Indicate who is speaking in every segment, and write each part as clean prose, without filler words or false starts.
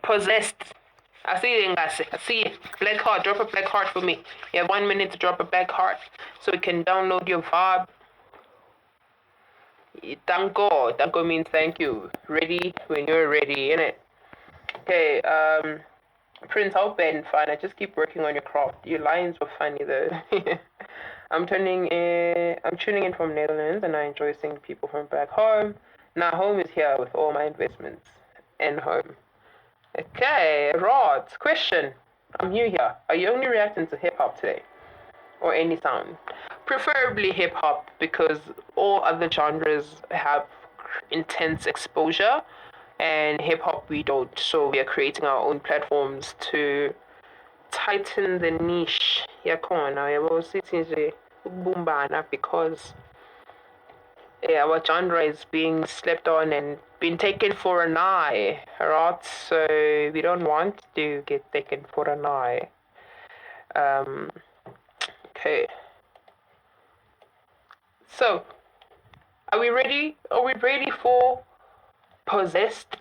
Speaker 1: Possessed. I see it, guys. I see it. Black heart. Drop a black heart for me. You have 1 minute to drop a black heart so we can download your vibe. Danko. Danko means thank you. Ready when you're ready, innit? Okay, Prince, how bad? Fine. I just keep working on your craft. Your lines were funny though. I'm tuning in from Netherlands, and I enjoy seeing people from back home. Now home is here with all my investments and home. Okay, Rod, question. I'm new here. Are you only reacting to hip hop today? Or any sound? Preferably hip hop, because all other genres have intense exposure, and hip hop we don't. So we are creating our own platforms to tighten the niche. Because our genre is being slept on and been taken for an eye, right? So we don't want to get taken for an eye. Okay. So, are we ready? Are we ready for Possessed?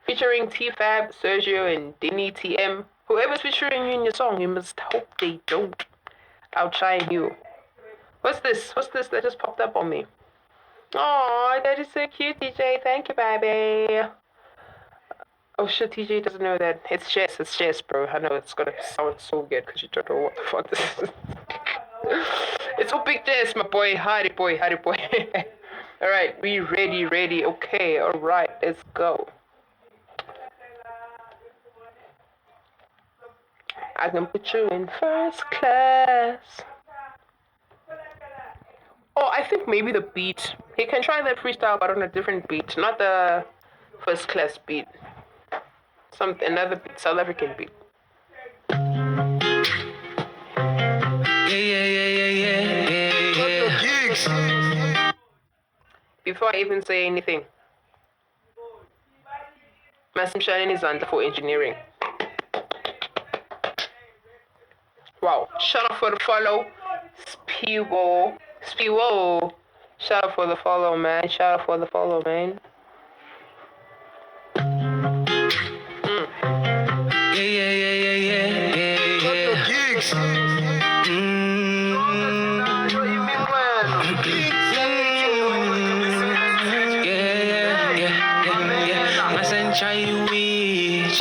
Speaker 1: Featuring T-FAB, Sergio, and Dinny TM. Whoever's featuring you in your song, you must hope they don't outshine you. What's this? What's this that just popped up on me? Oh, that is so cute, TJ. Thank you, baby. Oh shit, TJ doesn't know that. It's Jess, bro. I know it's gonna sound so good because you don't know what the fuck this is. It's all big Jess, my boy. Howdy boy. Alright, we ready. Okay, alright, let's go. I can put you in first class. Oh, I think maybe the beat. He can try that freestyle, but on a different beat, not the first class beat. Another beat, South African beat. Yeah. Before I even say anything, Masim Shanin is under for engineering. Wow, shout out for the follow, Spiwo. Shout out for the follow, man.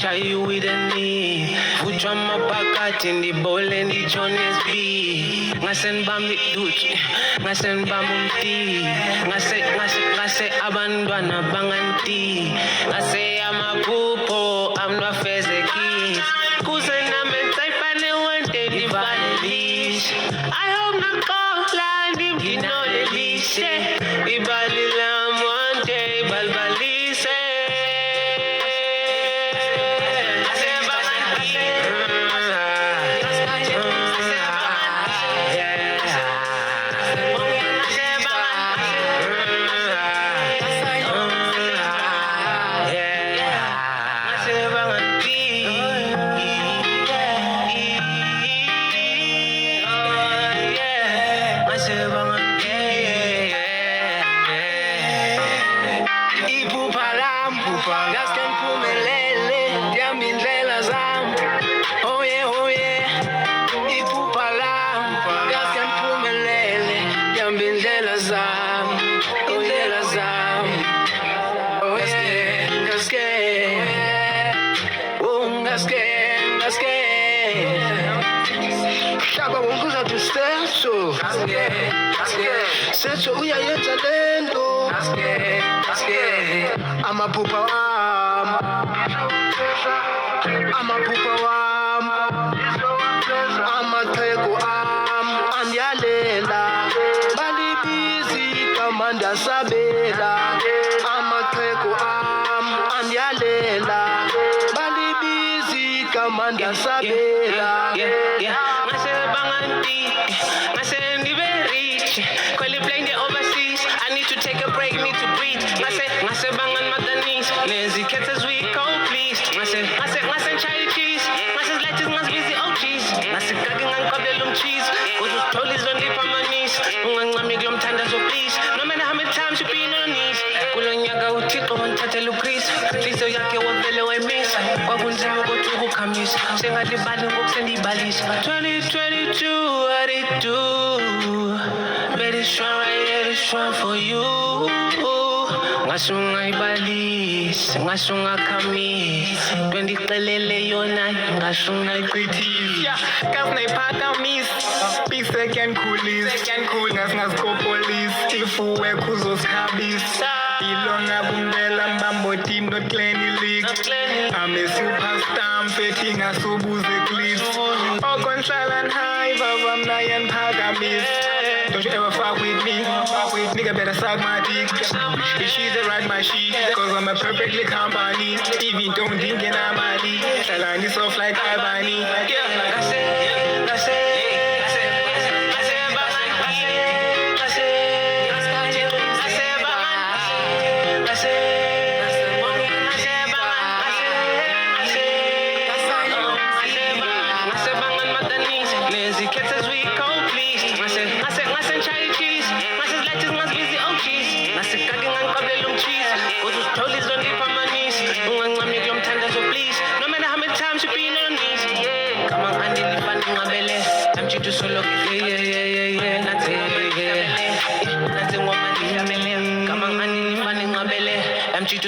Speaker 2: Chai with a knee. Put on my pocket in the bowl and the Jonas B. Ngasen bambi duch, ngasen bamumti, ngase abandona banganti, ngase amapupo, I'm not fezeki. Kusena mentaipa ne wante di valish. I hope na call dim di no le lise. Ibalila mwante balbalise. Secho uyayenza lento amaphupha wam amaxhego am andiyalela balibizi kamanda sabela amaxhego am andiyalela balibizi kamanda sabela I need to take a break, need to breathe. Ngase bangan madanis, lazy cats as we go, please. Ngase chai cheese, ngase lettuce, ngase busy cheese. Ngase cooking and cobbler cheese. Go to tollies on the pamanis. Ngami glom tanda so please. No matter how many times you been on knees. Kulanyaga utiko one tata ngicela uChris inhliziyo yakhe wavele wayimisa kwakunzima ukuthi ukukhamisa sengalibali ngokusendibalisa 2022 what it do very strong right here is strong for you ngasho ungayibalisi ngasho ungakhamisi bendicelele yona ngasho ungayichithisa
Speaker 3: kasinayiphakamis bisekenkhulisa ngasingasikopholisi ifuwe kuzosihabisa ilona bumbela mbambotini not clenny league I'm a superstar mfethi ngasubuze clips okonhlala high baba mnayan phakamis don't you ever fuck with me nigga better suck my dick she's the right machine cause I'm a perfectly company even don't think in a money hlala soft like Albany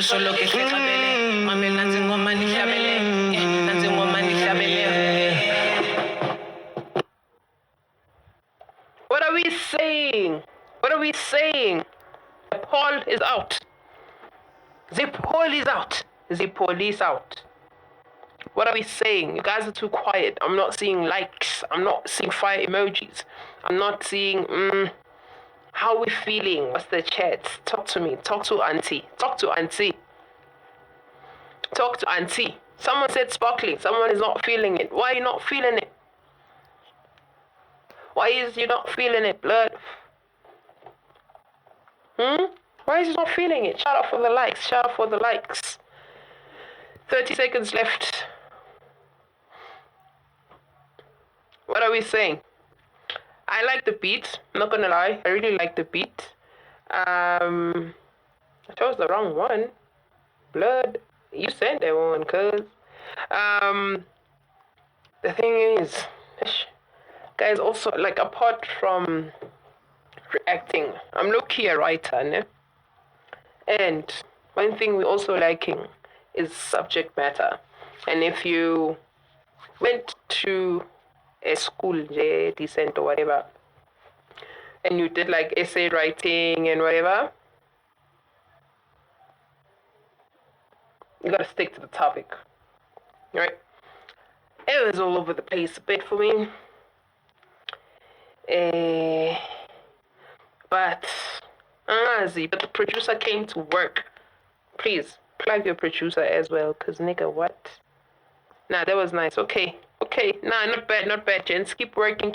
Speaker 2: solo que se cabele mami nanze ngoma nihlabele nanze ngoma nihlabele.
Speaker 1: What are we saying? What are we saying? The poll is out. The poll is out. The police out. What are we saying? You guys are too quiet. I'm not seeing likes. I'm not seeing fire emojis. I'm not seeing how we feeling? What's the chat? Talk to me. Talk to auntie. Talk to auntie. Talk to auntie. Someone said sparkling. Someone is not feeling it. Why are you not feeling it? Why is you not feeling it, blood? Why is you not feeling it? Shout out for the likes. Shout out for the likes. 30 seconds left. What are we saying? I like the beat. I'm not gonna lie. I really like the beat. I chose the wrong one. Blood. You sent that one, cuz. The thing is, guys, also, like, apart from reacting, I'm low-key a writer, ne? And one thing we're also lacking is subject matter. And if you went to a school, decent or whatever, and you did like essay writing and whatever, you gotta stick to the topic, right? It was all over the place a bit for me. But the producer came to work. Please plug your producer as well, cause nigga, what? Nah, that was nice. Okay. Nah, not bad, gents. Keep working.